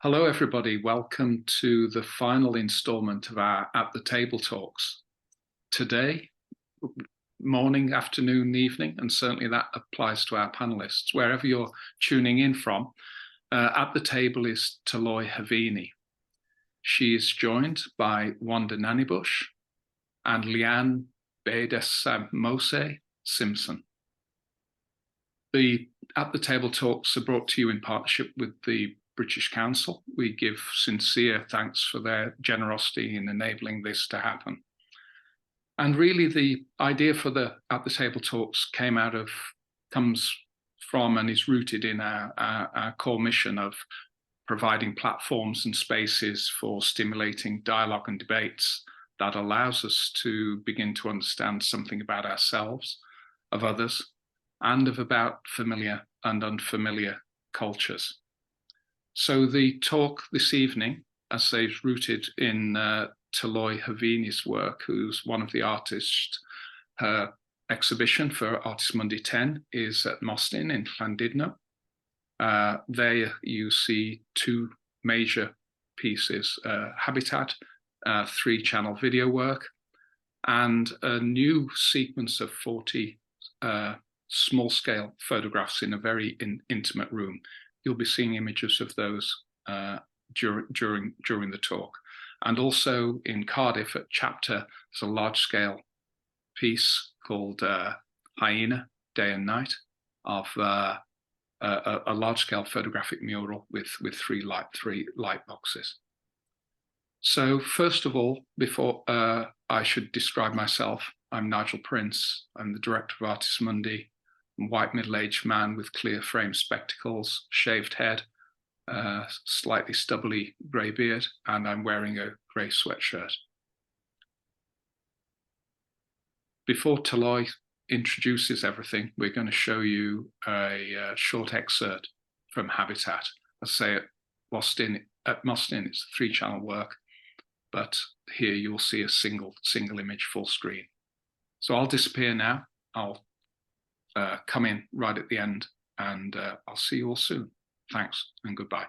Hello, everybody. Welcome to the final installment of our At the Table talks. Today, morning, afternoon, evening, and certainly that applies to our panelists, wherever you're tuning in from. At the table is Taloi Havini. She is joined by Wanda Nanibush and Leanne Betasamosake Simpson. The At the Table talks are brought to you in partnership with the British Council. We give sincere thanks for their generosity in enabling this to happen. And really the idea for the At the Table talks comes from and is rooted in our core mission of providing platforms and spaces for stimulating dialogue and debates that allows us to begin to understand something about ourselves, of others, and about familiar and unfamiliar cultures. So the talk this evening, as they've rooted in Taloi Havini's work, who's one of the artists, her exhibition for Artist Mundi 10 is at Mostyn in Llandudno. There you see two major pieces, Habitat, 3-channel video work, and a new sequence of 40 small-scale photographs in a very intimate room. You'll be seeing images of those during the talk. And also in Cardiff at Chapter, there's a large-scale piece called Hyena, Day and Night, of a large-scale photographic mural with three light boxes. So first of all, before I should describe myself, I'm Nigel Prince. I'm the director of Artist Mundi. White middle-aged man with clear frame spectacles, shaved head, slightly stubbly grey beard, and I'm wearing a grey sweatshirt. Before Taloi introduces everything, we're going to show you a short excerpt from Habitat. I say at Mostyn, it's a 3-channel work, but here you'll see a single image full screen. So I'll disappear now. I'll come in right at the end, and I'll see you all soon. Thanks and goodbye.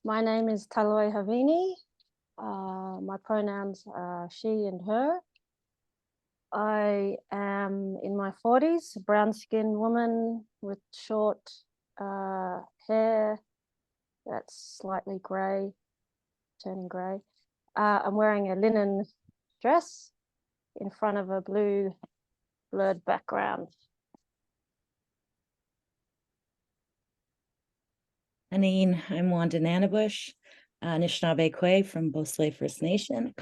My name is Taloi Havini. My pronouns are she and her. I am in my 40s, a brown-skinned woman with short hair that's slightly grey, turning grey. I'm wearing a linen dress in front of a blue blurred background. Anine, I'm Wanda Nanibush, Anishinaabe-kwe from Beausoleil First Nation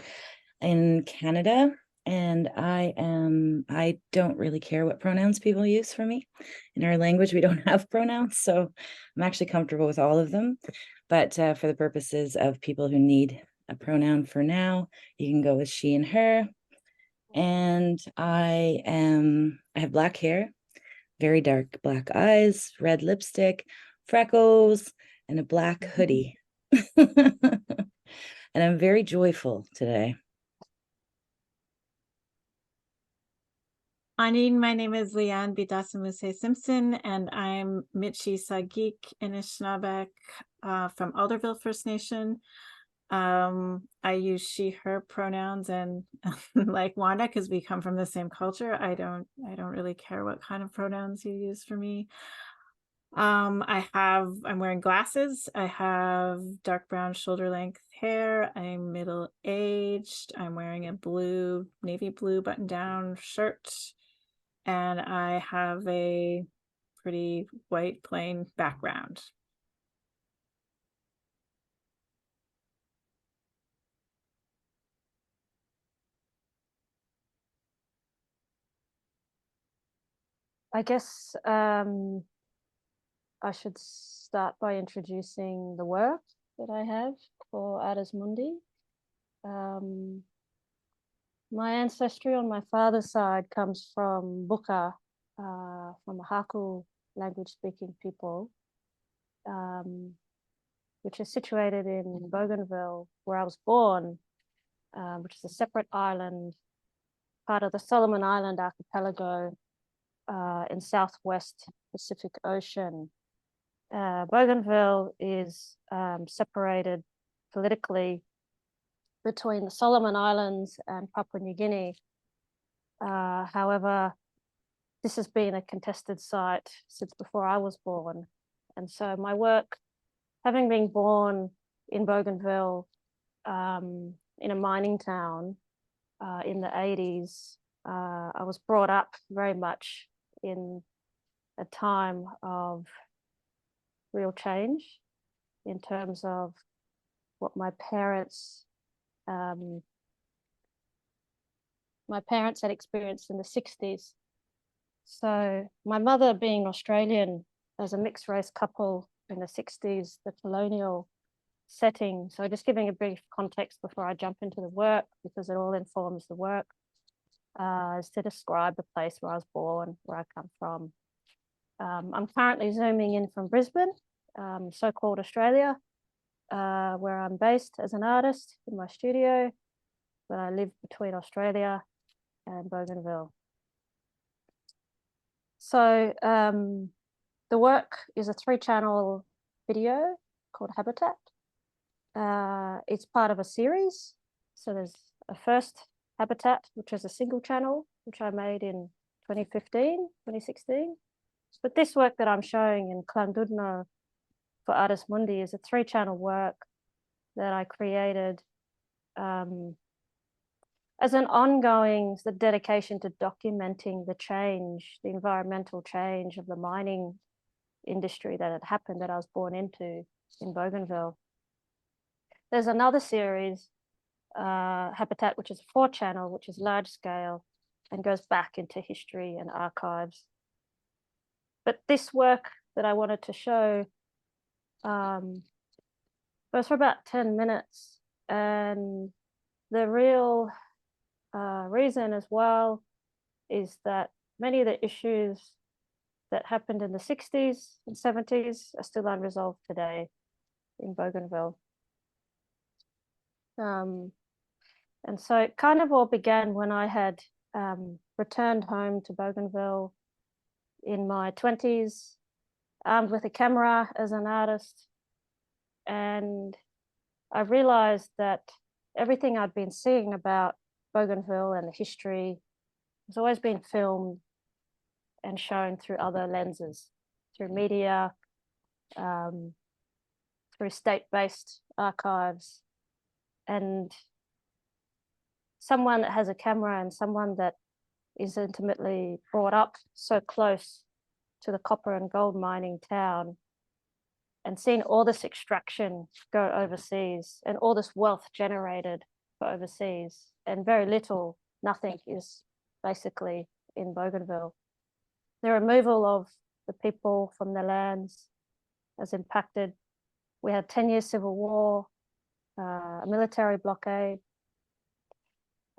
in Canada. And I don't really care what pronouns people use for me. In our language, we don't have pronouns, so I'm actually comfortable with all of them. But for the purposes of people who need a pronoun for now, you can go with she and her. And I have black hair, very dark black eyes, red lipstick, freckles, and a black hoodie. And I'm very joyful today. Anine, my name is Leanne Betasamosake Simpson, and I'm Michi Sagik Anishinaabe-kwe from Alderville First Nation. I use she, her pronouns, and like Wanda, because we come from the same culture, I don't really care what kind of pronouns you use for me. I'm wearing glasses. I have dark brown shoulder length hair. I'm middle-aged. I'm wearing a navy blue button down shirt. And I have a pretty white plain background. I guess I should start by introducing the work that I have for Artists Mundi. My ancestry on my father's side comes from Buka, from a Haku language-speaking people, which is situated in Bougainville, where I was born, which is a separate island, part of the Solomon Island archipelago in Southwest Pacific Ocean. Bougainville is separated politically between the Solomon Islands and Papua New Guinea. However, this has been a contested site since before I was born. And so my work, having been born in Bougainville, in a mining town in the 80s, I was brought up very much in a time of real change in terms of what my parents had experienced in the 60s. So my mother being Australian as a mixed race couple in the 60s, the colonial setting. So just giving a brief context before I jump into the work, because it all informs the work, is to describe the place where I was born, where I come from. I'm currently zooming in from Brisbane, so-called Australia, where I'm based as an artist in my studio, but I live between Australia and Bougainville. So the work is a 3-channel video called Habitat. It's part of a series. So there's a first Habitat, which is a single channel, which I made in 2016. But this work that I'm showing in Clandudno for Artists Mundi is a 3-channel work that I created as an ongoing dedication to documenting the change, the environmental change of the mining industry that had happened, that I was born into in Bougainville. There's another series, Habitat, which is a 4-channel, which is large scale and goes back into history and archives. But this work that I wanted to show goes for about 10 minutes. And the real reason as well is that many of the issues that happened in the 60s and 70s are still unresolved today in Bougainville. And so it kind of all began when I had returned home to Bougainville in my 20s, armed with a camera as an artist, And I realized that everything I'd been seeing about Bougainville and the history has always been filmed and shown through other lenses, through media, through state-based archives. And someone that has a camera and someone that is intimately brought up so close to the copper and gold mining town and seen all this extraction go overseas and all this wealth generated for overseas, and very little, nothing is basically in Bougainville. The removal of the people from their lands has impacted. We had 10-year civil war, a military blockade.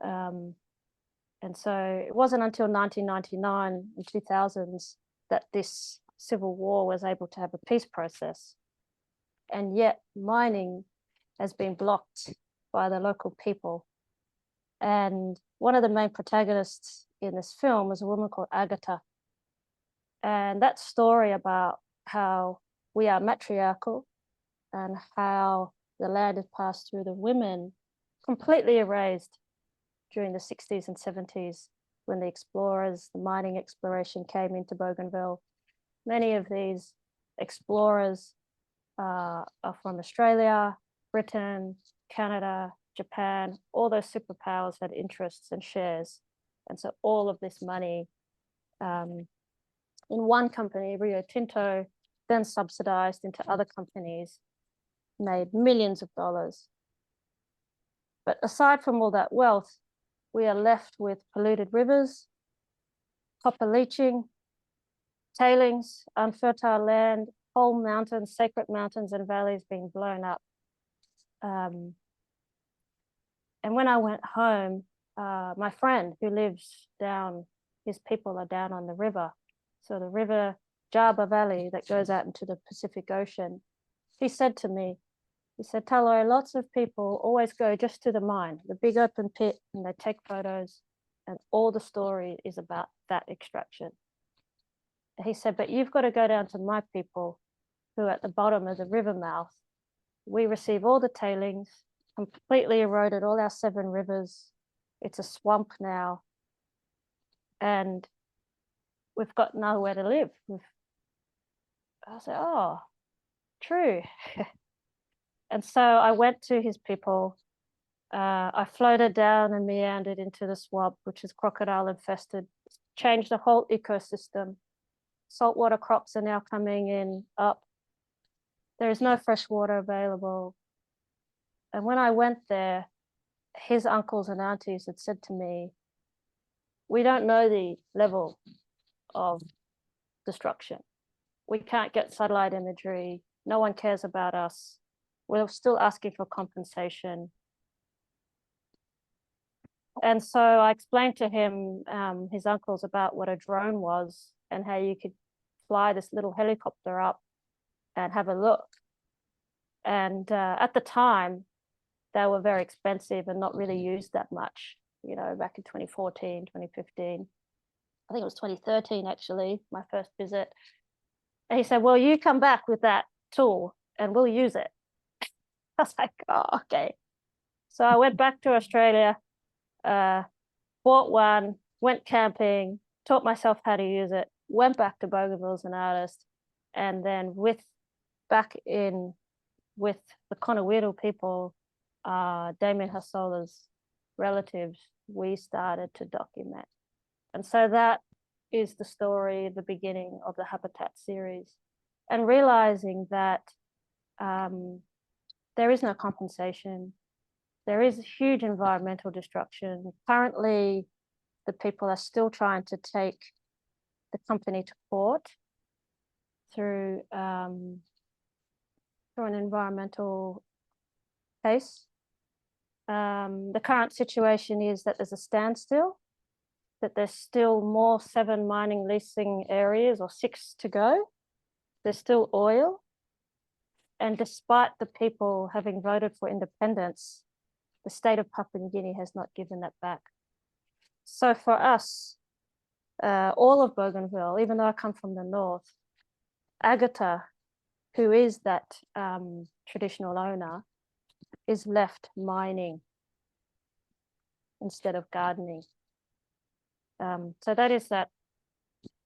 And so it wasn't until 1999 and 2000s that this civil war was able to have a peace process. And yet mining has been blocked by the local people. And one of the main protagonists in this film is a woman called Agatha. And that story about how we are matriarchal and how the land is passed through the women, completely erased during the 60s and 70s when the explorers, the mining exploration came into Bougainville. Many of these explorers are from Australia, Britain, Canada, Japan. All those superpowers had interests and shares. And so all of this money in one company, Rio Tinto, then subsidized into other companies, made millions of dollars. But aside from all that wealth, we are left with polluted rivers, copper leaching, tailings, unfertile land, whole mountains, sacred mountains and valleys being blown up. And when I went home, my friend who lives down, his people are down on the river. So the river Jaba Valley that goes out into the Pacific Ocean. He said to me, he said, Taloi, lots of people always go just to the mine, the big open pit, and they take photos, and all the story is about that extraction. He said, but you've got to go down to my people who are at the bottom of the river mouth. We receive all the tailings, completely eroded all our 7 rivers. It's a swamp now. And we've got nowhere to live. I said, oh, true. And so I went to his people. I floated down and meandered into the swamp, which is crocodile infested, changed the whole ecosystem. Saltwater crops are now coming in up. There is no fresh water available. And when I went there, his uncles and aunties had said to me, we don't know the level of destruction. We can't get satellite imagery. No one cares about us. We're still asking for compensation. And so I explained to him, his uncles, about what a drone was and how you could fly this little helicopter up and have a look. And at the time, they were very expensive and not really used that much, you know, back in 2014, 2015. I think it was 2013, actually, my first visit. And he said, well, you come back with that tool and we'll use it. I was like, oh, okay. So I went back to Australia, bought one, went camping, taught myself how to use it, went back to Bougainville as an artist, and then back in with the Conawedo people, Damien Hassola's relatives, we started to document. And so that is the story, the beginning of the Habitat series, and realizing that there is no compensation. There is huge environmental destruction. Currently, the people are still trying to take the company to court through an environmental case. The current situation is that there's a standstill, that there's still more 7 mining leasing areas or 6 to go. There's still oil. And despite the people having voted for independence, the state of Papua New Guinea has not given that back. So for us, all of Bougainville, even though I come from the north, Agatha who is that traditional owner, is left mining instead of gardening. So that is that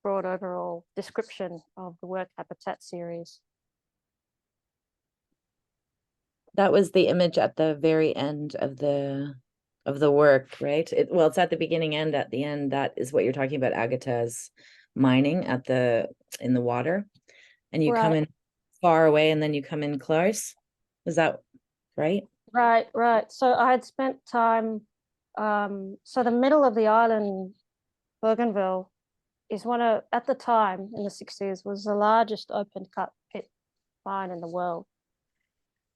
broad overall description of the work habitat series. That was the image at the very end of the work, right? Well, it's at the beginning and at the end. That is what you're talking about, Agata's mining in the water, and you come in far away and then you come in close. Is that right? Right. So I had spent time, so the middle of the island, Bougainville, is at the time in the 60s, was the largest open cut pit mine in the world.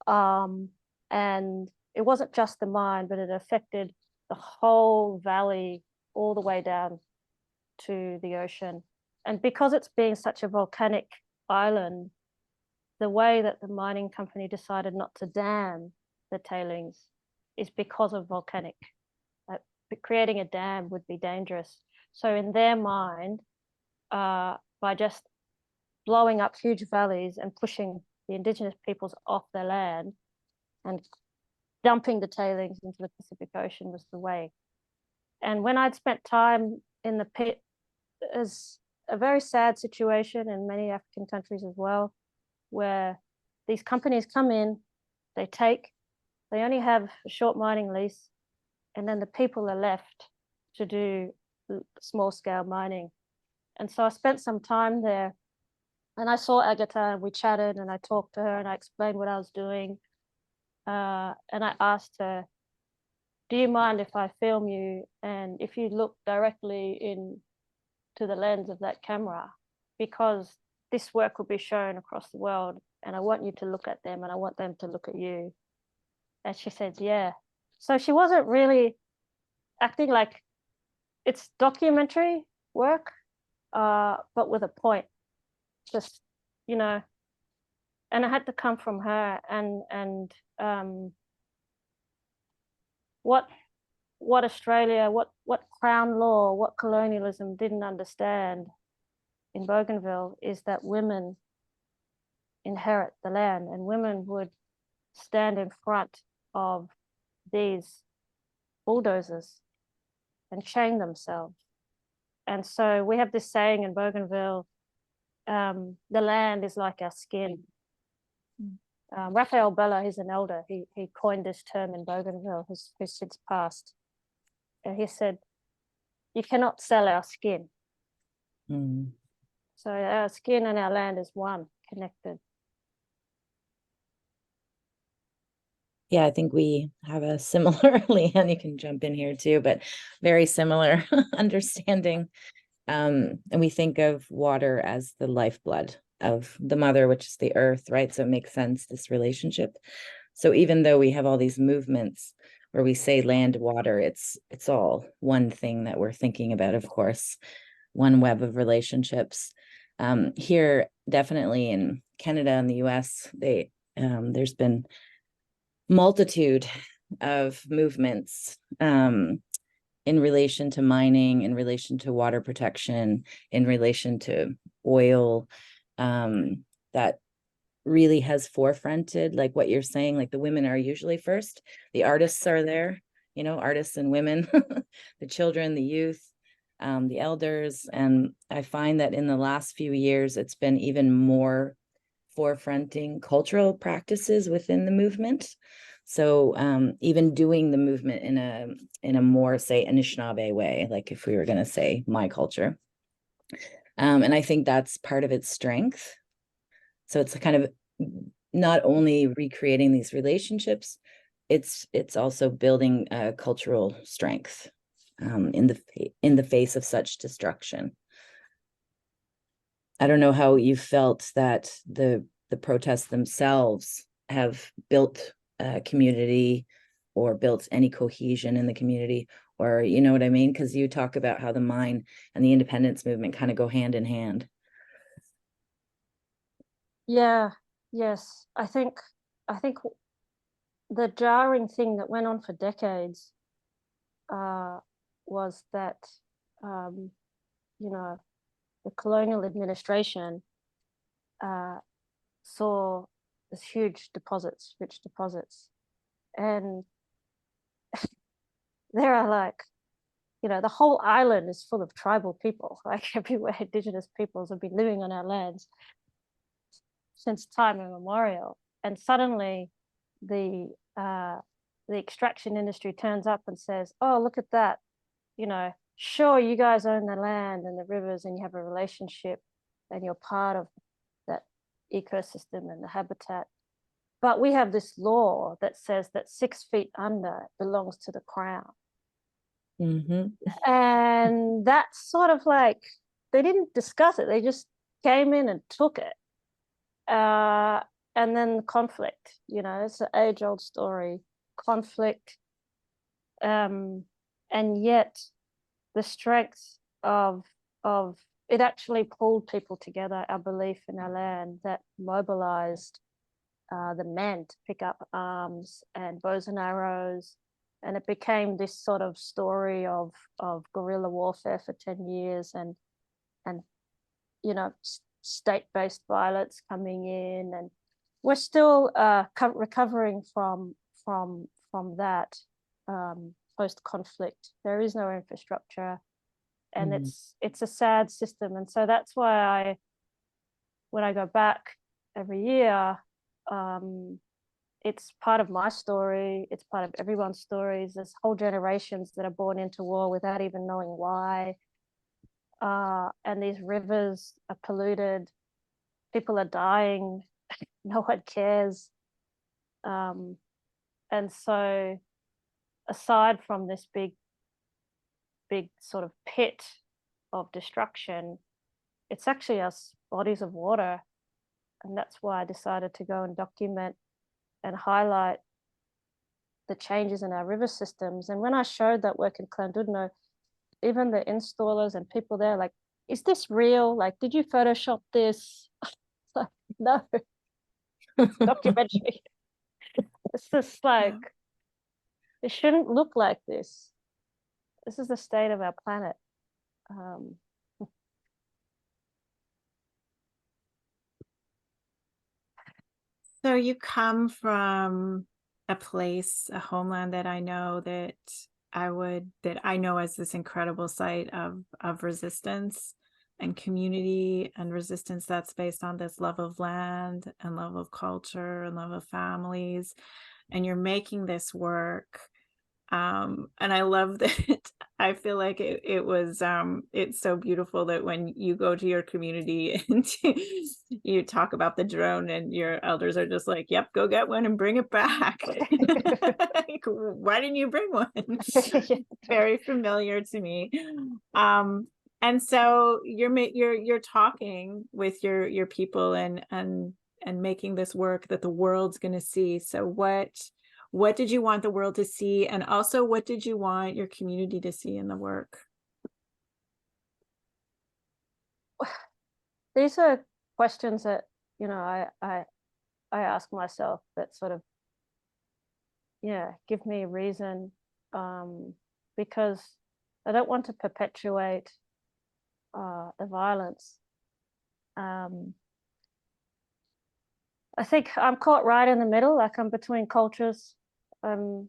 And it wasn't just the mine, but it affected the whole valley all the way down to the ocean. And because it's being such a volcanic island, the way that the mining company decided not to dam the tailings is because of volcanic. Creating a dam would be dangerous. So in their mind, by just blowing up huge valleys and pushing the indigenous peoples off their land and dumping the tailings into the Pacific Ocean was the way. And when I'd spent time in the pit, is a very sad situation in many African countries as well, where these companies come in, they only have a short mining lease, and then the people are left to do small scale mining. And so I spent some time there, and I saw Agata, and we chatted, and I talked to her, and I explained what I was doing. And I asked her, do you mind if I film you? And if you look directly into the lens of that camera, because this work will be shown across the world, and I want you to look at them, and I want them to look at you. And she said, yeah. So she wasn't really acting like it's documentary work, but with a point. Just, and it had to come from her. And what Australia, what Crown law, what colonialism didn't understand in Bougainville is that women inherit the land, and women would stand in front of these bulldozers and chain themselves. And so we have this saying in Bougainville, the land is like our skin. Raphael Bella, he's an elder, he coined this term in Bougainville, who's since passed. And he said, you cannot sell our skin. So our skin and our land is one, connected. Yeah, I think we have a similar, Leanne, you can jump in here too, but very similar understanding. And we think of water as the lifeblood of the mother, which is the earth, right? So it makes sense, this relationship. So even though we have all these movements where we say land, water, it's all one thing that we're thinking about, of course, one web of relationships. Here, definitely in Canada and the US, there's been multitude of movements in relation to mining, in relation to water protection, in relation to oil, that really has forefronted, like what you're saying, like the women are usually first, the artists are there, artists and women, the children, the youth, the elders. And I find that in the last few years, it's been even more forefronting cultural practices within the movement. So even doing the movement in a more, say, Anishinaabe way, like if we were going to say my culture. And I think that's part of its strength. So it's kind of not only recreating these relationships, it's also building a cultural strength in the face of such destruction. I don't know how you felt that the protests themselves have built a community or built any cohesion in the community, or you know what I mean? Because you talk about how the mine and the independence movement kind of go hand in hand. Yeah, yes. I think the jarring thing that went on for decades was that the colonial administration saw this huge deposits, rich deposits. And there are like, you know, the whole island is full of tribal people, like everywhere indigenous peoples have been living on our lands since time immemorial. And suddenly the extraction industry turns up and says, oh, look at that, you know, sure, you guys own the land and the rivers and you have a relationship and you're part of that ecosystem and the habitat. But we have this law that says that 6 feet under belongs to the crown. Mm-hmm. And that's sort of like, they didn't discuss it. They just came in and took it. And then conflict, you know, it's an age-old story, conflict. And yet the strength of it actually pulled people together, our belief in our land, that mobilized the men to pick up arms and bows and arrows. And it became this sort of story of guerrilla warfare for 10 years and you know, state-based violence coming in. And we're still recovering from that post-conflict. There is no infrastructure, and it's a sad system. And so that's why when I go back every year, it's part of my story, it's part of everyone's stories. There's whole generations that are born into war without even knowing why. And these rivers are polluted, people are dying, no one cares. And so aside from this big sort of pit of destruction, it's actually us bodies of water. And that's why I decided to go and document and highlight the changes in our river systems. And when I showed that work in Clandudno, even the installers and people there, like, is this real? Like, did you Photoshop this? Like, no, it's documentary. It's just like, it shouldn't look like this. This is the state of our planet. So you come from a place, a homeland that I know that I know as this incredible site of resistance and community and resistance that's based on this love of land and love of culture and love of families. And you're making this work. And I love that. I feel like it's so beautiful that when you go to your community and you talk about the drone and your elders are just like, yep, go get one and bring it back. Like, why didn't you bring one? Very familiar to me. And so you're talking with your people and making this work that the world's going to see. So what did you want the world to see? And also, what did you want your community to see in the work? These are questions that, you know, I ask myself that sort of, yeah, give me a reason, because I don't want to perpetuate the violence. I think I'm caught right in the middle, like I'm between cultures. I'm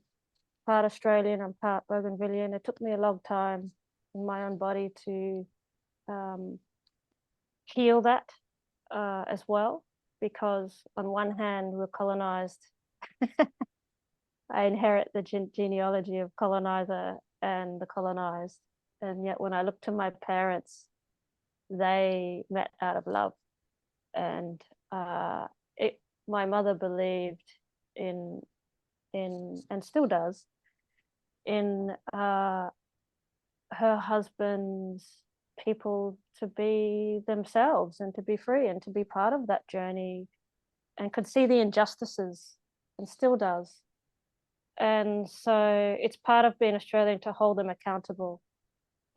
part Australian, I'm part Bougainvillean. It took me a long time in my own body to heal that as well, because on one hand, we're colonized. I inherit the genealogy of colonizer and the colonized. And yet when I look to my parents, they met out of love. And my mother believed in and still does in her husband's people to be themselves and to be free and to be part of that journey, and could see the injustices and still does. And so it's part of being Australian to hold them accountable.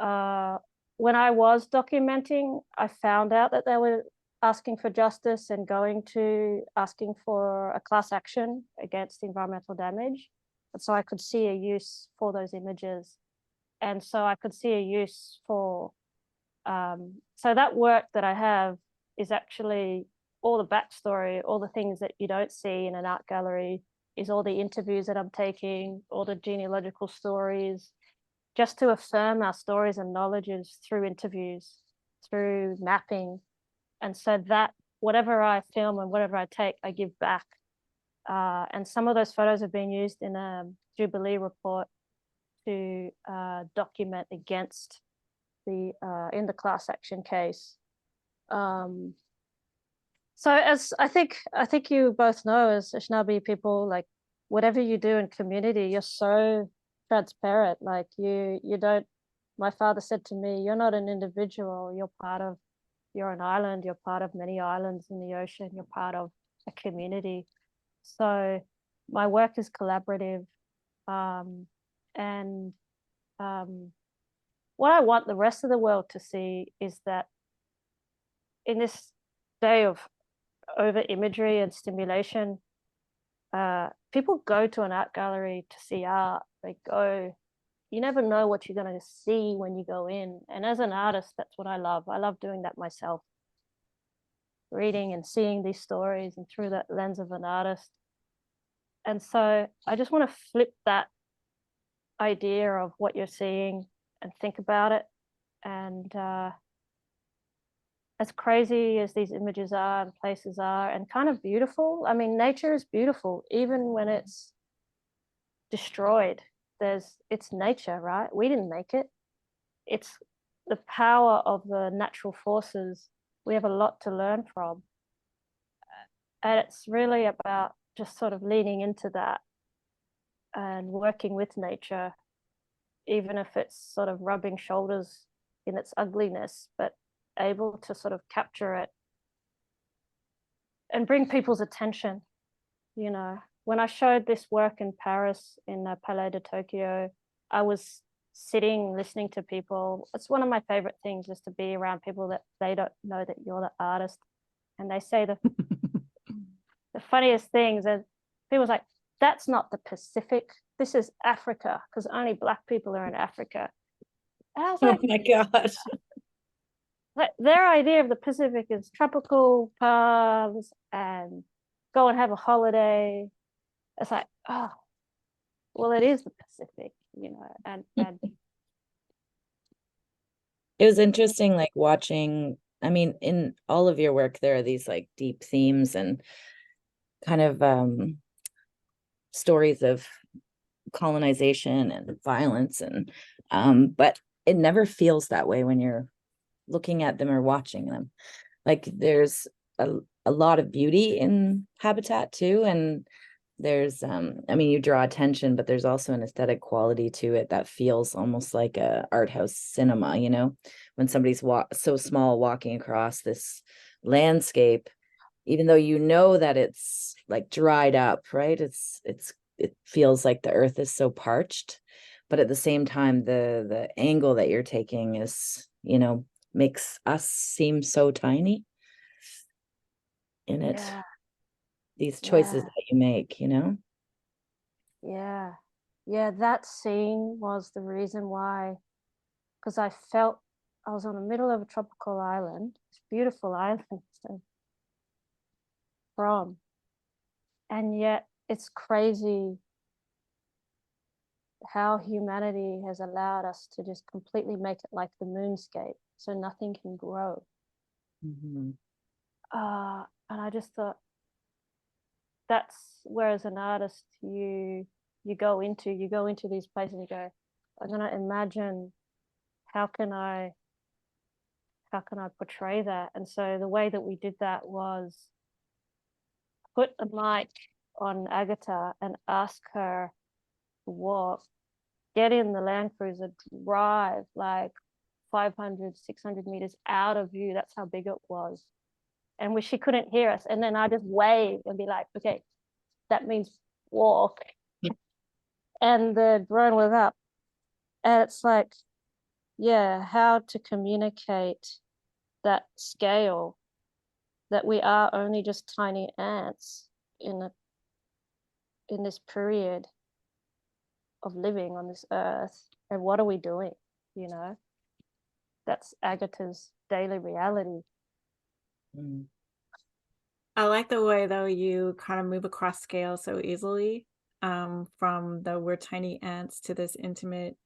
When I was documenting, I found out that they were asking for justice and asking for a class action against environmental damage. And so I could see a use for those images. And so I could see a use for, so that work that I have is actually all the backstory, all the things that you don't see in an art gallery is all the interviews that I'm taking, all the genealogical stories, just to affirm our stories and knowledges through interviews, through mapping. And so that whatever I film and whatever I take, I give back. And some of those photos have been used in a Jubilee report to document against the in the class action case. So as I think you both know, as Anishinaabe people, like whatever you do in community, you're so transparent. Like you don't, my father said to me, you're not an individual, you're an island, you're part of many islands in the ocean, you're part of a community. So my work is collaborative. What I want the rest of the world to see is that in this day of over imagery and stimulation, people go to an art gallery to see art. They go, you never know what you're going to see when you go in. And as an artist, that's what I love. I love doing that myself, reading and seeing these stories and through that lens of an artist. And so I just want to flip that idea of what you're seeing and think about it. And as crazy as these images are and places are, and kind of beautiful. I mean, nature is beautiful, even when it's destroyed. It's nature, right? We didn't make it. It's the power of the natural forces. We have a lot to learn from. And it's really about just sort of leaning into that and working with nature, even if it's sort of rubbing shoulders in its ugliness, but able to sort of capture it and bring people's attention. You know, when I showed this work in Paris in Palais de Tokyo, I was sitting listening to people. It's one of my favorite things, is to be around people that they don't know that you're the artist, and they say the funniest things. And people's like, that's not the Pacific, this is Africa, because only Black people are in Africa. And I was like, Oh my gosh. Their idea of the Pacific is tropical palms and go and have a holiday. It's like, oh, well, it is the Pacific, you know. And It was interesting, like watching, I mean, in all of your work, there are these like deep themes and kind of stories of colonization and violence, and but it never feels that way when you're looking at them or watching them. Like there's a lot of beauty in habitat too, and there's I mean, you draw attention, but there's also an aesthetic quality to it that feels almost like a art house cinema, you know, when somebody's so small walking across this landscape, even though you know that it's like dried up, right? It feels like the earth is so parched, but at the same time, the angle that you're taking is, you know, makes us seem so tiny in it. yeah, These choices yeah, that you make, you know? yeah, that scene was the reason why, because I felt I was on the middle of a tropical island, this beautiful island from, and yet it's crazy how humanity has allowed us to just completely make it like the moonscape, so nothing can grow. Mm-hmm. And I just thought, that's where as an artist you go into these places and you go, I'm gonna imagine how can I portray that. And so the way that we did that was put a mic on Agatha and ask her to walk, get in the Land Cruiser, drive like 500, 600 meters out of view. That's how big it was. And she couldn't hear us. And then I just wave and be like, okay, that means walk. And the drone was up. And it's like, yeah, how to communicate that scale, that we are only just tiny ants in this period of living on this earth. And what are we doing? You know, that's Agatha's daily reality. Mm. I like the way though you kind of move across scale so easily, from the we're tiny ants to this intimate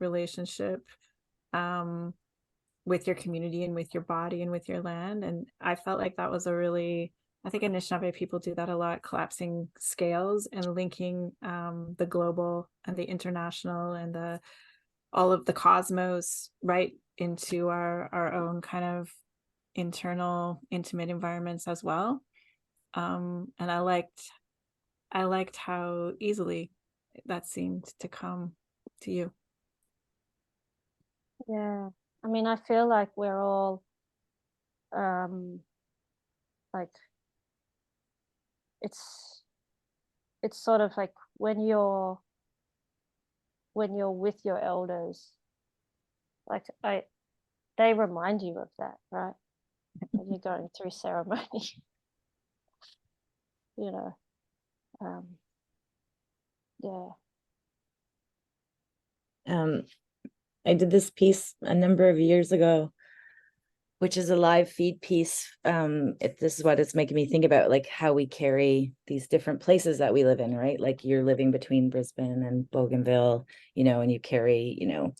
relationship, um, with your community and with your body and with your land. And I felt like that was a really, I think Anishinaabe people do that a lot, collapsing scales and linking the global and the international and the all of the cosmos right into our own kind of internal intimate environments as well. And I liked how easily that seemed to come to you. Yeah. I mean, I feel like we're all like it's sort of like when you're with your elders, like they remind you of that, right? When you're going through ceremony, you know. Yeah. I did this piece a number of years ago, which is a live feed piece. This is what it's making me think about, like how we carry these different places that we live in, right? Like you're living between Brisbane and Bougainville, you know, and you carry, you know,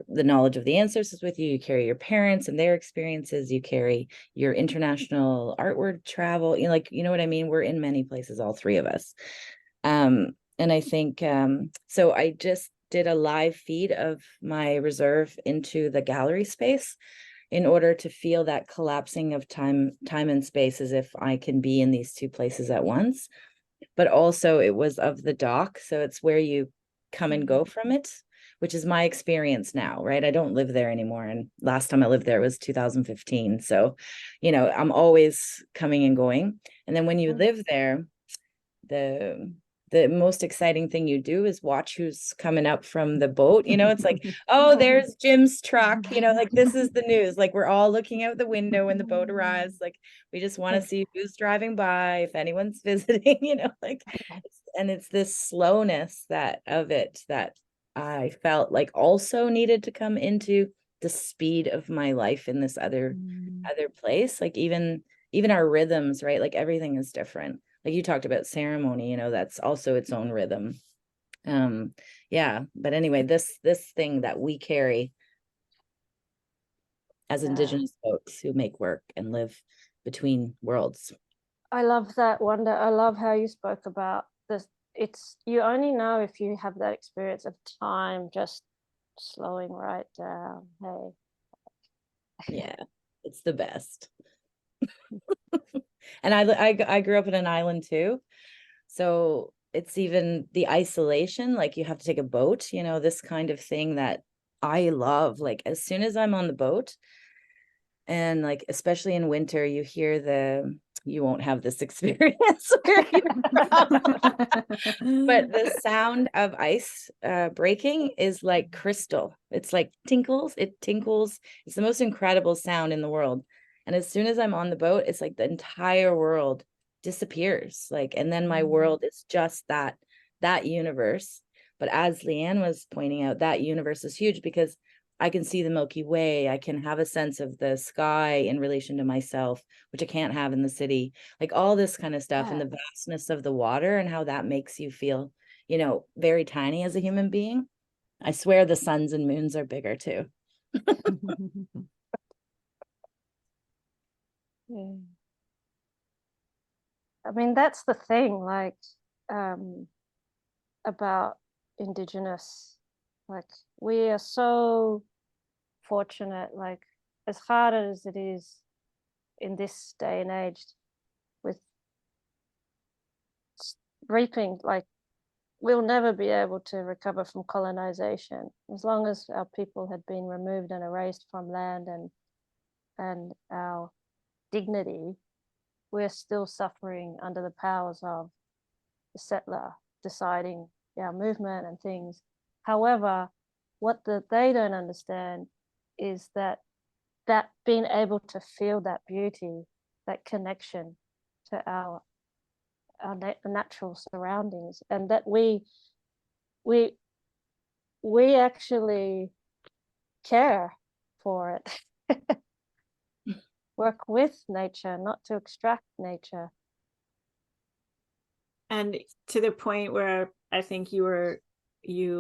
the knowledge of the ancestors with you. You carry your parents and their experiences. You carry your international artwork travel. You know, like, you know what I mean? We're in many places, all three of us. And I think, so I just did a live feed of my reserve into the gallery space in order to feel that collapsing of time and space, as if I can be in these two places at once. But also it was of the dock, so it's where you come and go from it, which is my experience now, right? I don't live there anymore, and last time I lived there was 2015. So, you know, I'm always coming and going. And then when you live there, the most exciting thing you do is watch who's coming up from the boat. You know, it's like, oh, there's Jim's truck, you know, like this is the news. Like we're all looking out the window when the boat arrives. Like we just want to see who's driving by, if anyone's visiting, you know, like, and it's this slowness that I felt like also needed to come into the speed of my life in this other place. Like even our rhythms, right? Like everything is different. Like you talked about ceremony, you know, that's also its own rhythm. Yeah, but anyway, this thing that we carry as Indigenous folks who make work and live between worlds. I love that, Wanda. I love how you spoke about this. It's, you only know if you have that experience of time just slowing right down. Hey. Yeah, it's the best. And I grew up in an island too. So it's even the isolation, like you have to take a boat, you know, this kind of thing that I love. Like as soon as I'm on the boat, and like especially in winter, you hear you won't have this experience where you're from, but the sound of ice breaking is like crystal. It's like tinkles, it tinkles. It's the most incredible sound in the world. And as soon as I'm on the boat, it's like the entire world disappears. Like, and then my world is just that universe. But as Leanne was pointing out, that universe is huge because I can see the Milky Way. I can have a sense of the sky in relation to myself, which I can't have in the city. Like all this kind of stuff, and the vastness of the water and how that makes you feel, you know, very tiny as a human being. I swear the suns and moons are bigger too. Yeah. I mean, that's the thing, like, about Indigenous, like we are so fortunate, like as hard as it is in this day and age with reaping, like we'll never be able to recover from colonization as long as our people had been removed and erased from land and our dignity. We're still suffering under the powers of the settler deciding our movement and things. However, what they don't understand is that being able to feel that beauty, that connection to our natural surroundings, and that we actually care for it. work with nature, not to extract nature. And to the point where I think you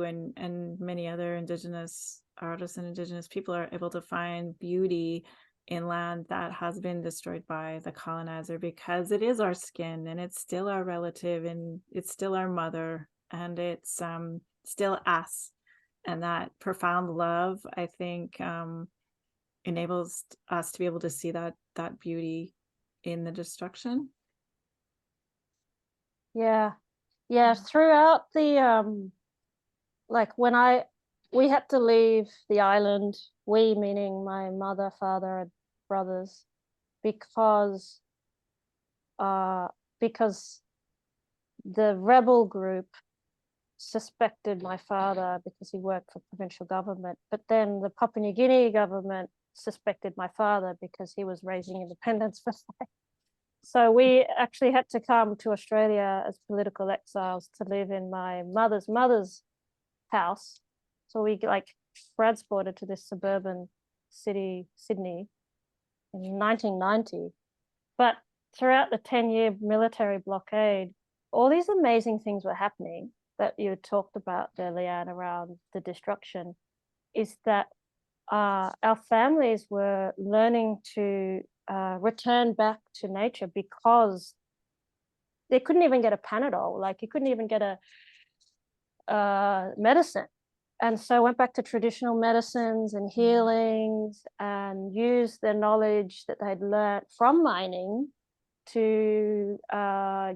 and many other Indigenous artists and Indigenous people are able to find beauty in land that has been destroyed by the colonizer, because it is our skin and it's still our relative and it's still our mother and it's still us. And that profound love, I think, enables us to be able to see that beauty in the destruction. Yeah. Throughout the like when we had to leave the island, we meaning my mother, father, and brothers, because the rebel group suspected my father because he worked for provincial government, but then the Papua New Guinea government suspected my father because he was raising independence for them. So we actually had to come to Australia as political exiles to live in my mother's house. So we transported to this suburban city, Sydney, in 1990. But throughout the 10-year military blockade, all these amazing things were happening that you talked about there, Leanne, around the destruction, is that our families were learning to return back to nature because they couldn't even get a Panadol, like you couldn't even get a medicine. And so went back to traditional medicines and healings and used the knowledge that they'd learned from mining to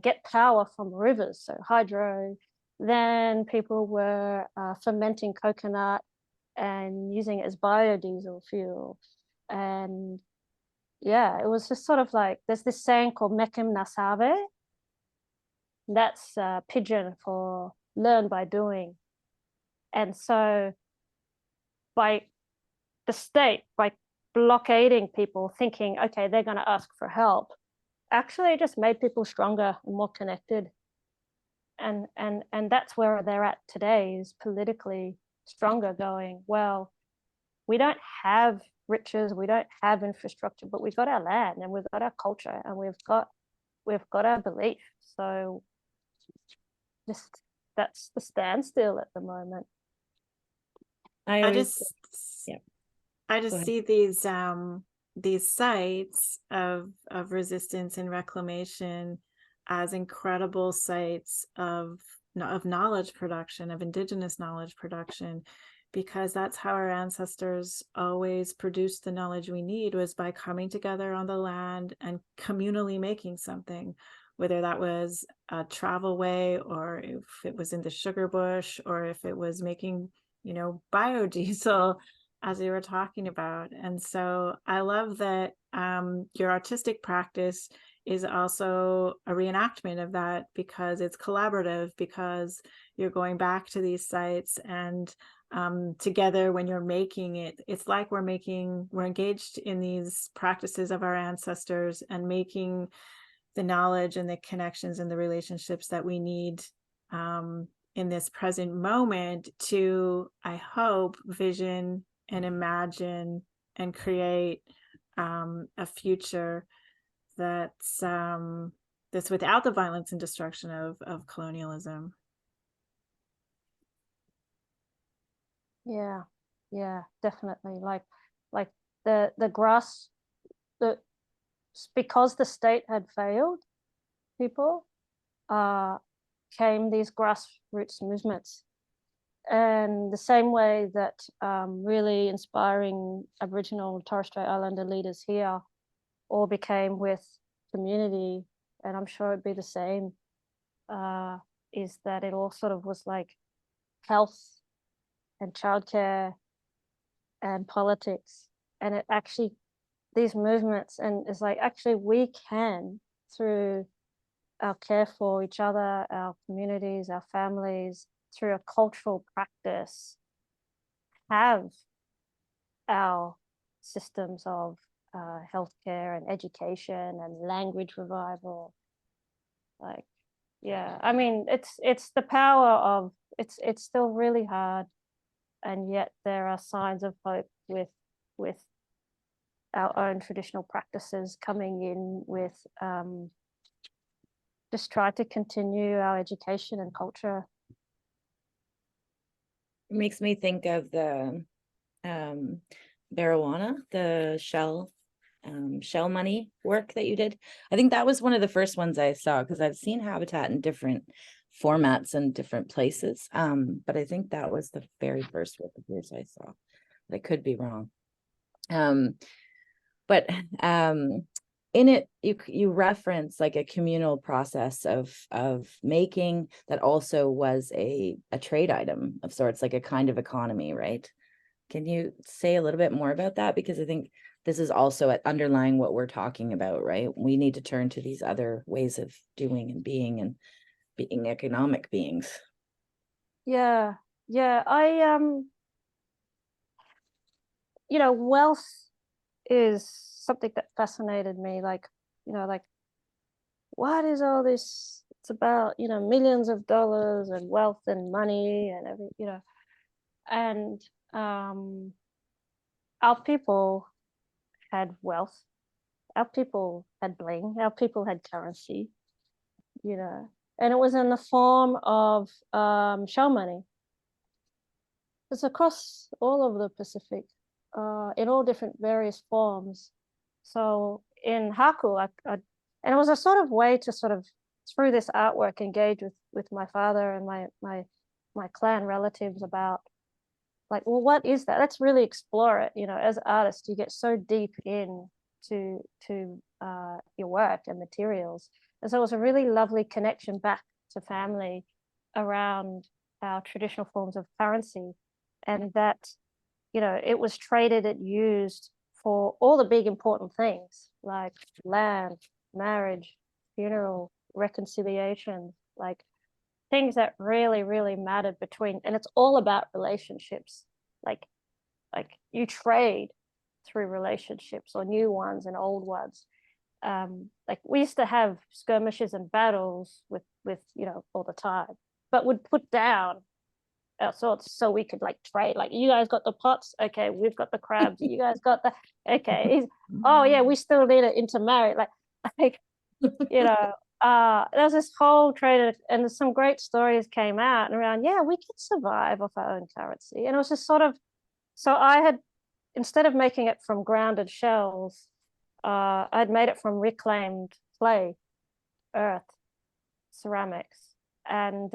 get power from rivers, so hydro. Then people were fermenting coconut and using it as biodiesel fuel. And yeah, it was just sort of like, there's this saying called Mekim Nasabe. That's pidgin for learn by doing. And so by the state, by blockading people, thinking, okay, they're going to ask for help, actually it just made people stronger and more connected. And that's where they're at today, is politically stronger, going, well, we don't have riches, we don't have infrastructure, but we've got our land and we've got our culture and we've got our belief. So just that's the standstill at the moment. I just Go see these sites of resistance and reclamation as incredible sites of knowledge production, of Indigenous knowledge production, because that's how our ancestors always produced the knowledge we need, was by coming together on the land and communally making something, whether that was a travel way or if it was in the sugar bush or if it was making, biodiesel, as we were talking about. And so I love that your artistic practice is also a reenactment of that, because it's collaborative, because you're going back to these sites and together when you're making it, it's like we're engaged in these practices of our ancestors and making the knowledge and the connections and the relationships that we need in this present moment to, I hope, vision and imagine and create a future that's without the violence and destruction of colonialism. Yeah, definitely. Like the grass, because the state had failed people, came these grassroots movements. And the same way that really inspiring Aboriginal and Torres Strait Islander leaders here all became with community, and I'm sure it'd be the same, is that it all sort of was like health and childcare and politics. And it actually, these movements, and it's like, actually we can, through our care for each other, our communities, our families, through a cultural practice, have our systems of healthcare and education and language revival. Like, yeah, I mean, it's the power of, it's still really hard, and yet there are signs of hope with our own traditional practices, coming in with just try to continue our education and culture. It makes me think of the marijuana, the shell money work that you did. I think that was one of the first ones I saw, because I've seen habitat in different formats and different places. But I think that was the very first work of yours I saw. I could be wrong. But in it, you reference like a communal process of making that also was a trade item of sorts, like a kind of economy, right? Can you say a little bit more about that? Because I think this is also underlying what we're talking about, right? We need to turn to these other ways of doing and being economic beings. Yeah, I you know, wealth is something that fascinated me. Like, you know, like, what is all this? It's about, you know, millions of dollars and wealth and money and every, you know, and our people had wealth, our people had bling, our people had currency, you know, and it was in the form of shell money. It's across all of the Pacific, in all different various forms. So in Haku, and it was a sort of way to sort of, through this artwork, engage with my father and my clan relatives about, like, well, what is that? Let's really explore it. You know, as artists, you get so deep in to your work and materials. And so it was a really lovely connection back to family around our traditional forms of currency, and that, you know, it was traded and used for all the big important things like land, marriage, funeral, reconciliation, like things that really, really mattered between, and it's all about relationships. Like you trade through relationships, or new ones and old ones. Like we used to have skirmishes and battles with you know, all the time, but would put down our sorts so we could like trade. Like, you guys got the pots, okay, we've got the crabs, you guys got the, okay, oh yeah, we still need to intermarry, like you know. There's this whole trade, and some great stories came out and around, yeah, we could survive off our own currency. And it was just sort of, so I had, instead of making it from grounded shells, I'd made it from reclaimed clay, earth, ceramics. And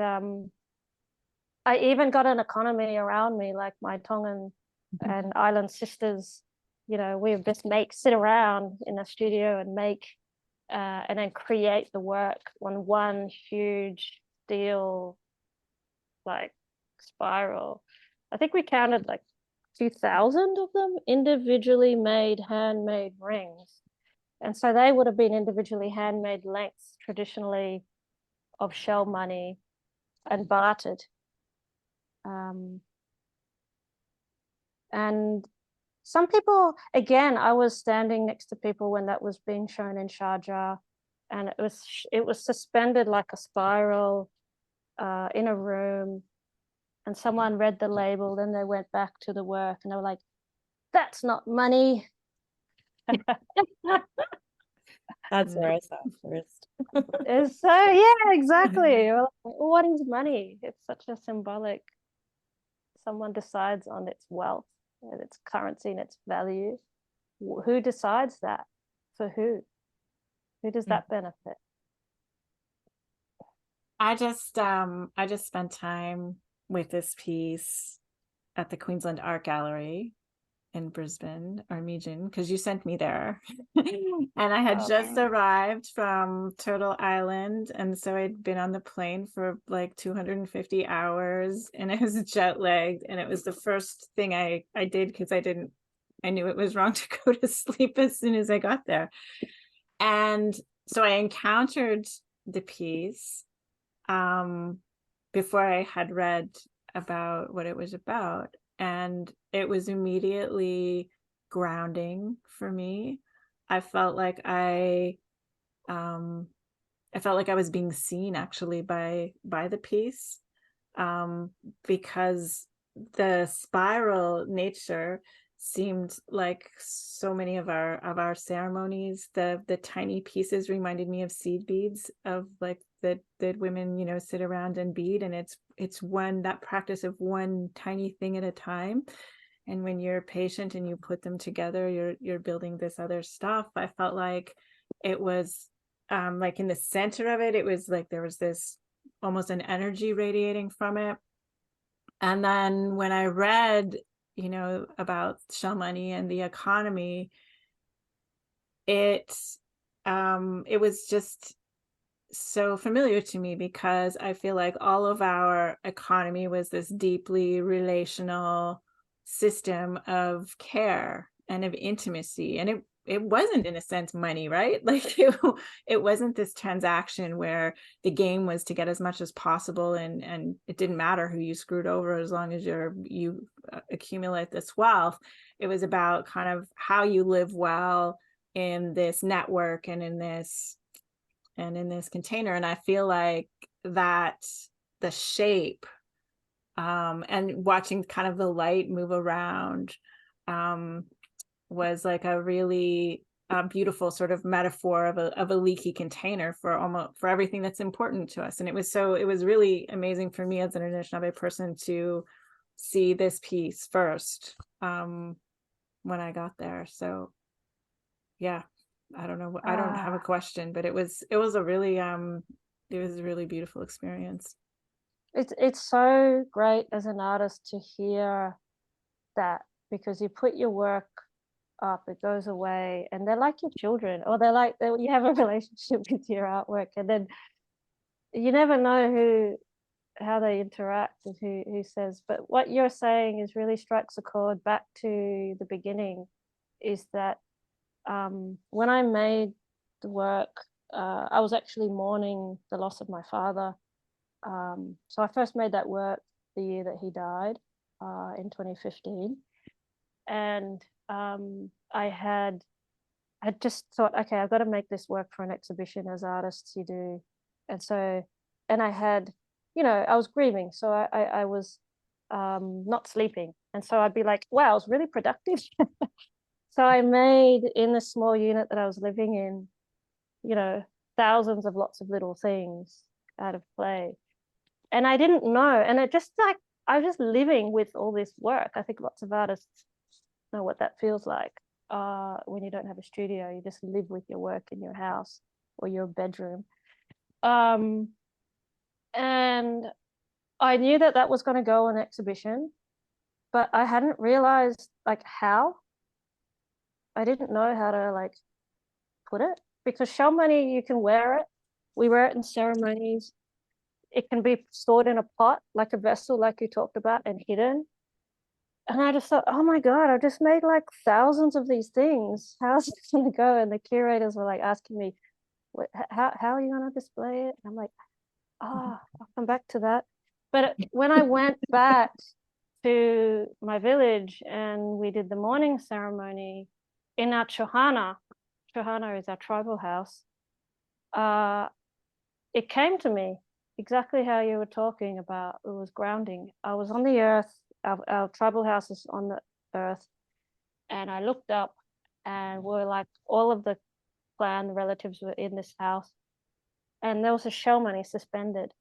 I even got an economy around me, like my Tongan and island sisters, you know, we would just sit around in the studio and make, and then create the work on one huge steel, like, spiral. I think we counted like 2,000 of them, individually made, handmade rings. And so they would have been individually handmade lengths, traditionally, of shell money, and bartered. And some people, again, I was standing next to people when that was being shown in Sharjah, and it was suspended like a spiral in a room, and someone read the label, then they went back to the work and they were like, that's not money. That's where I saw it first. And so yeah, exactly. What is money? It's such a symbolic, someone decides on its wealth and its currency and its value. Who decides that? For who does that benefit? I just spent time with this piece at the Queensland Art Gallery in Brisbane, Armenian, because you sent me there. And I had just arrived from Turtle Island, and so I'd been on the plane for like 250 hours, and I was jet lagged, and it was the first thing I did, because I knew it was wrong to go to sleep as soon as I got there. And so I encountered the piece before I had read about what it was about, and it was immediately grounding for me. I felt like I was being seen, actually, by the piece, because the spiral nature seemed like so many of our ceremonies. The tiny pieces reminded me of seed beads, of like that women, you know, sit around and bead, and it's one, that practice of one tiny thing at a time. And when you're patient and you put them together, you're building this other stuff. I felt like it was like in the center of it, it was like there was this almost an energy radiating from it. And then when I read, you know, about shell money and the economy, it was just so familiar to me, because I feel like all of our economy was this deeply relational system of care and of intimacy. And it wasn't, in a sense, money, right? Like it wasn't this transaction where the game was to get as much as possible, and it didn't matter who you screwed over as long as you accumulate this wealth. It was about kind of how you live well in this network and in this container. And I feel like that the shape and watching kind of the light move around was like a really beautiful sort of metaphor of a leaky container for everything that's important to us. And it was really amazing for me as an Anishinaabe person to see this piece first when I got there. So yeah, I don't know. I don't have a question, but it was a really beautiful experience. It's so great as an artist to hear that, because you put your work up, it goes away, and they're like your children, or you have a relationship with your artwork, and then you never know how they interact and who says. But what you're saying is really strikes a chord back to the beginning, is that when I made the work, I was actually mourning the loss of my father. So I first made that work the year that he died, in 2015. And I had just thought, okay, I've got to make this work for an exhibition, as artists you do. And so, and I had, you know, I was grieving. So I was not sleeping. And so I'd be like, wow, I was really productive. So I made, in the small unit that I was living in, you know, thousands of lots of little things out of clay. And I didn't know. And it just like, I was just living with all this work. I think lots of artists know what that feels like when you don't have a studio. You just live with your work in your house or your bedroom. And I knew that was going to go on exhibition, but I hadn't realized like how. I didn't know how to like put it, because shell money, you can wear it. We wear it in ceremonies. It can be stored in a pot, like a vessel, like you talked about, and hidden. And I just thought, oh my God, I've just made like thousands of these things. How's it going to go? And the curators were like asking me, how are you going to display it? And I'm like, I'll come back to that. But when I went back to my village and we did the morning ceremony in our Chohana is our tribal house, it came to me exactly how you were talking about. It was grounding. I was on the earth. Our tribal house is on the earth, and I looked up, and we're like, all of the clan, the relatives were in this house, and there was a shell money suspended,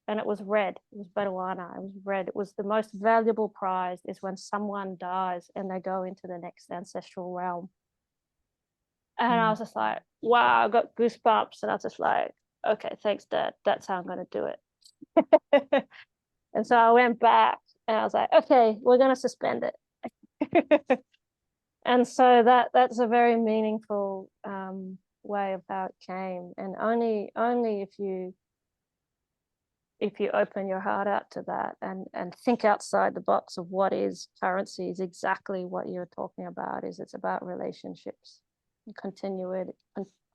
and it was red. It was Betawana. It was red. It was the most valuable prize, is when someone dies and they go into the next ancestral realm. And I was just like, wow, I got goosebumps. And I was just like, okay, thanks, Dad. That's how I'm going to do it. And so I went back and I was like, okay, we're going to suspend it. And so that's a very meaningful way of how it came. And only if you open your heart out to that and think outside the box of what is currency, is exactly what you're talking about. Is it's about relationships,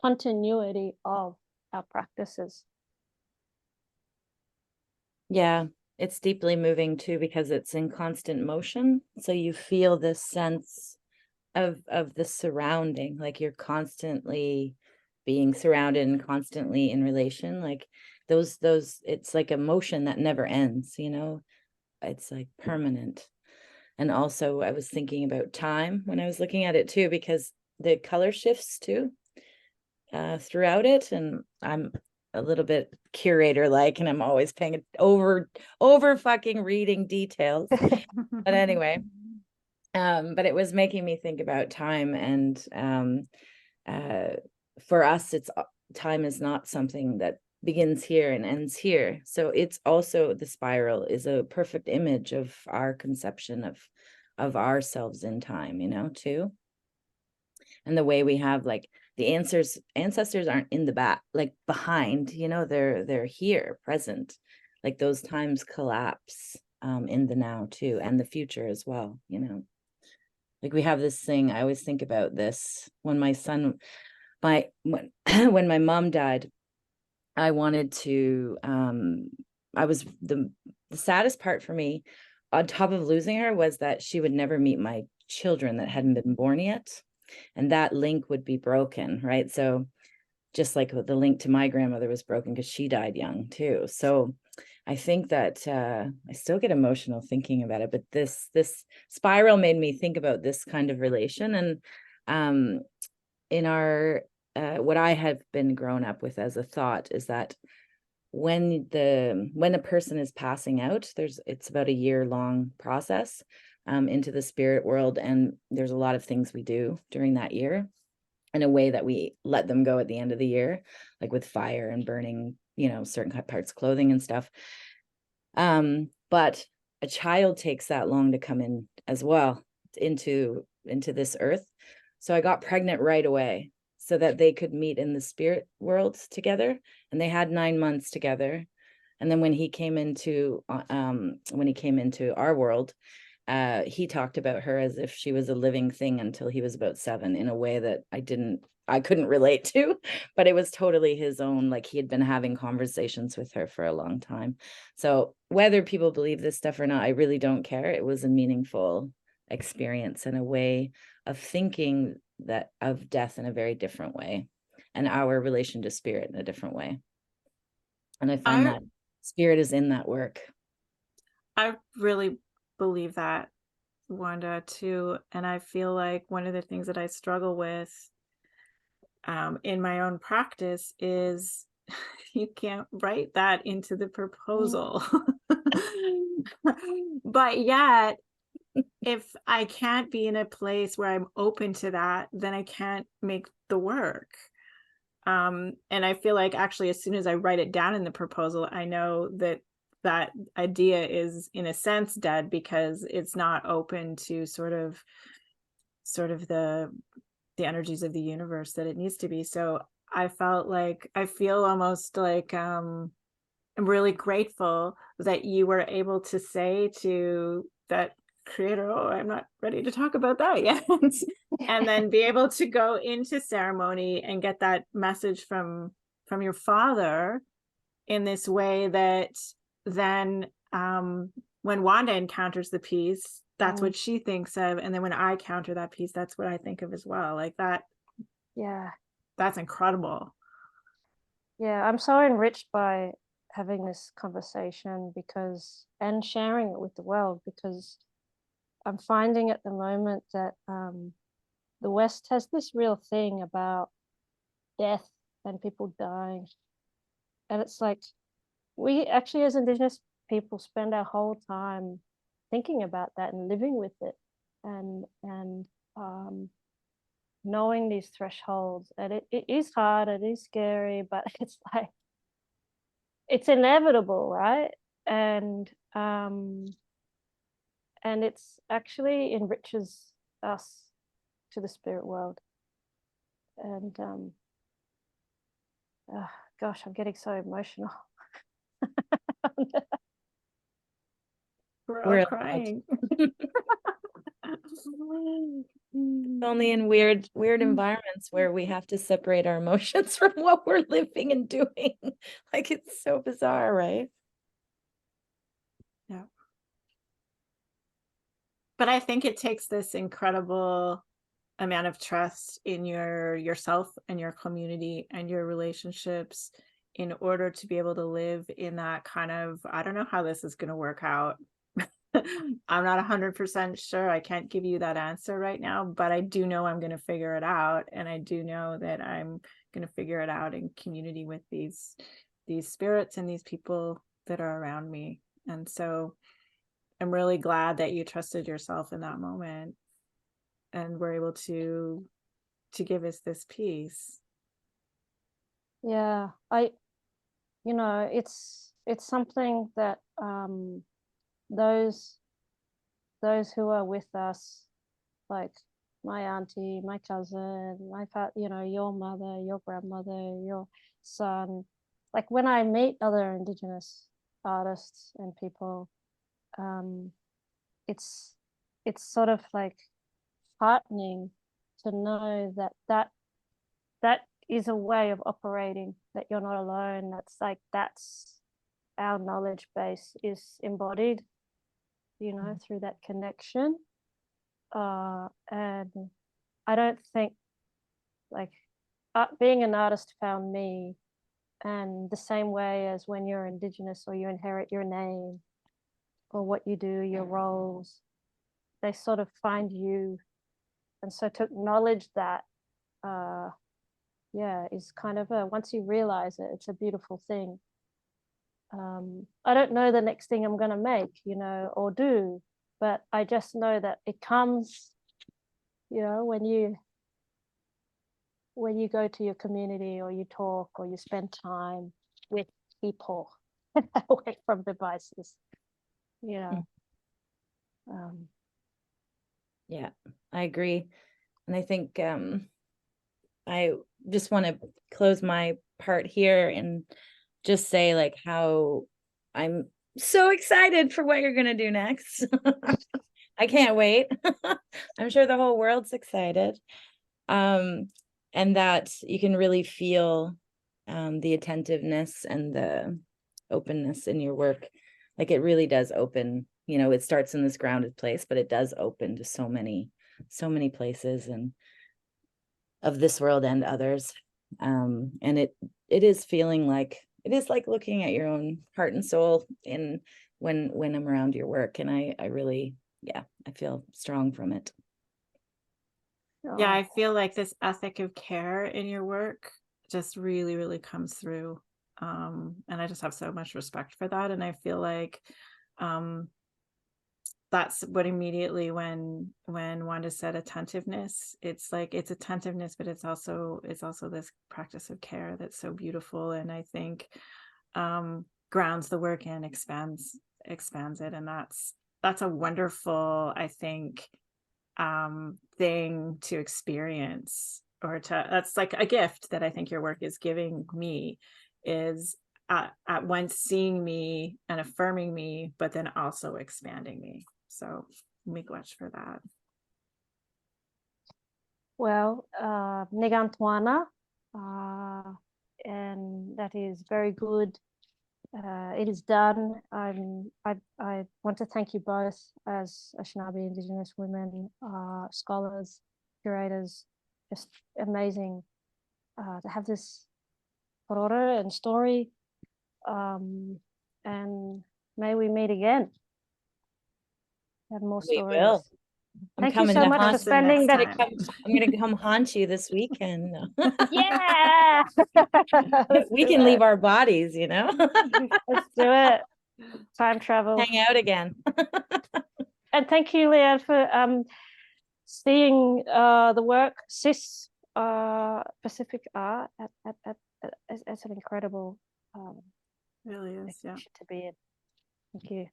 continuity of our practices. Yeah, it's deeply moving too, because it's in constant motion. So you feel this sense of the surrounding, like you're constantly being surrounded and constantly in relation. Like those it's like a motion that never ends, you know, it's like permanent. And also I was thinking about time when I was looking at it too, because the color shifts too throughout it. And I'm a little bit curator like, and I'm always paying it over fucking reading details. But anyway, but it was making me think about time. And for us, it's time is not something that begins here and ends here. So it's also, the spiral is a perfect image of our conception of ourselves in time, you know, too. And the way we have, like, the ancestors aren't in the back, like behind, you know, they're here, present. Like those times collapse in the now too, and the future as well, you know. Like we have this thing, I always think about this when when my mom died, I wanted to, I was the saddest part for me on top of losing her was that she would never meet my children that hadn't been born yet. And that link would be broken, right? So just like the link to my grandmother was broken because she died young too. So I think that I still get emotional thinking about it, but this spiral made me think about this kind of relation. And in our what I have been grown up with as a thought is that when a person is passing out, it's about a year-long process into the spirit world, and there's a lot of things we do during that year in a way that we let them go at the end of the year, like with fire and burning, you know, certain parts of clothing and stuff. But a child takes that long to come in as well into this earth. So I got pregnant right away so that they could meet in the spirit world together, and they had 9 months together. And then when he came into our world, he talked about her as if she was a living thing until he was about 7, in a way that I couldn't relate to, but it was totally his own, like he had been having conversations with her for a long time. So whether people believe this stuff or not, I really don't care. It was a meaningful experience and a way of thinking that of death in a very different way, and our relation to spirit in a different way. And I find that spirit is in that work. I really believe that, Wanda, too. And I feel like one of the things that I struggle with in my own practice is you can't write that into the proposal. But yet, if I can't be in a place where I'm open to that, then I can't make the work. And I feel like actually, as soon as I write it down in the proposal, I know that that idea is in a sense dead, because it's not open to sort of the energies of the universe that it needs to be. So I feel almost like I'm really grateful that you were able to say to that creator, oh, I'm not ready to talk about that yet. And then be able to go into ceremony and get that message from your father in this way that then when Wanda encounters the piece, that's what she thinks of. And then when I counter that piece, that's what I think of as well. Like that. Yeah. That's incredible. Yeah, I'm so enriched by having this conversation and sharing it with the world, because I'm finding at the moment that the West has this real thing about death and people dying. And it's like, we actually, as Indigenous people, spend our whole time thinking about that and living with it, and knowing these thresholds. And it is hard, it is scary, but it's like, it's inevitable, right? And it's actually enriches us to the spirit world. And gosh, I'm getting so emotional. We're all crying. Only in weird environments where we have to separate our emotions from what we're living and doing. Like, it's so bizarre, right? Yeah. But I think it takes this incredible amount of trust in yourself and your community and your relationships in order to be able to live in that kind of, I don't know how this is going to work out. I'm not 100% sure. I can't give you that answer right now, but I do know I'm going to figure it out. And I do know that I'm going to figure it out in community with these spirits and these people that are around me. And so I'm really glad that you trusted yourself in that moment and were able to give us this peace. Yeah, it's something that those who are with us, like my auntie, my cousin, your mother, your grandmother, your son, like when I meet other Indigenous artists and people, it's sort of like heartening to know that is a way of operating, that you're not alone. That's our knowledge base is embodied, through that connection. And I don't think being an artist found me, and the same way as when you're Indigenous or you inherit your name or what you do, your roles, they sort of find you. And so to acknowledge that, is kind of once you realize it, it's a beautiful thing. I don't know the next thing I'm going to make, or do, but I just know that it comes, when you go to your community or you talk or you spend time with people away from devices, Yeah, I agree. And I think I just want to close my part here and just say like how I'm so excited for what you're going to do next. I can't wait. I'm sure the whole world's excited. And that you can really feel the attentiveness and the openness in your work. Like it really does open, it starts in this grounded place, but it does open to so many places and of this world and others. And it is feeling like, it is like looking at your own heart and soul in when I'm around your work. And I really, I feel strong from it. Yeah, I feel like this ethic of care in your work just really, really comes through. And I just have so much respect for that. And I feel like that's what immediately when Wanda said attentiveness, it's like it's attentiveness, but it's also this practice of care that's so beautiful. And I think grounds the work and expands it. And that's a wonderful, I think, thing to experience, or that's like a gift that I think your work is giving me, is at once seeing me and affirming me, but then also expanding me. So miigwech for that. Well, Nigantwana, and that is very good. It is done. I want to thank you both as Anishinaabe Indigenous women, scholars, curators. Just amazing to have this korora and story. And may we meet again. Have more We stories. will. Thank you so much for spending that. I'm going to come haunt you this weekend. Yeah. We can leave our bodies, Let's do it. Time travel. Hang out again. And thank you, Leanne, for seeing the work, Cis Pacific Art as an incredible Really is, yeah. to be in. Thank you.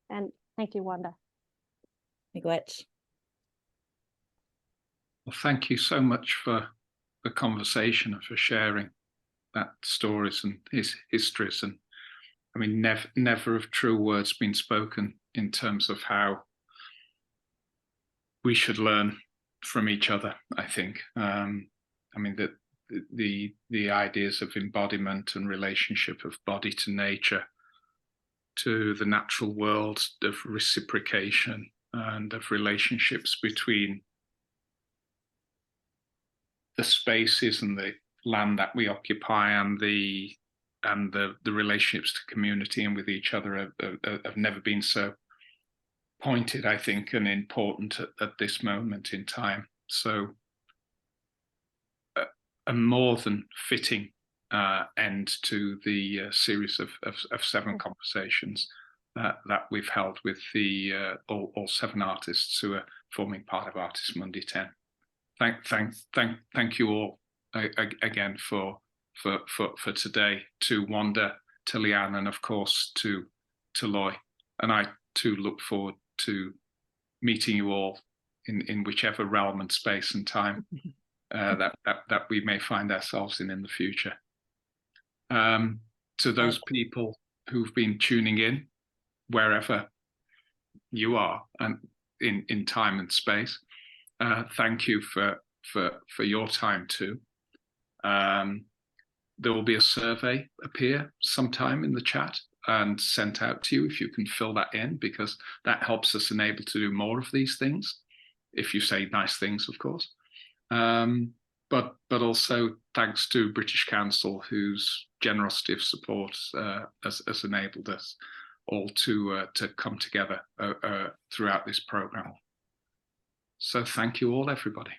And thank you, Wanda. Miigwech. Well, thank you so much for the conversation and for sharing that stories and histories. And I mean, never have true words been spoken in terms of how we should learn from each other, I think. I mean, that the ideas of embodiment and relationship of body to nature, to the natural world, of reciprocation and of relationships between the spaces and the land that we occupy and the relationships to community and with each other have never been so pointed, I think, and important at this moment in time. So a more than fitting end to the series of 7 conversations that we've held with the all 7 artists who are forming part of Artist Mundi 10. Thank you all again for today, to Wanda, to Leanne, and of course to Taloi. And I too look forward to meeting you all in whichever realm and space and time that we may find ourselves in the future. To those people who've been tuning in, wherever you are and in time and space, thank you for your time too. There will be a survey appear sometime in the chat and sent out to you if you can fill that in, because that helps us enable to do more of these things, if you say nice things, of course. But also thanks to British Council, whose generosity of support has enabled us all to come together throughout this programme. So thank you all, everybody.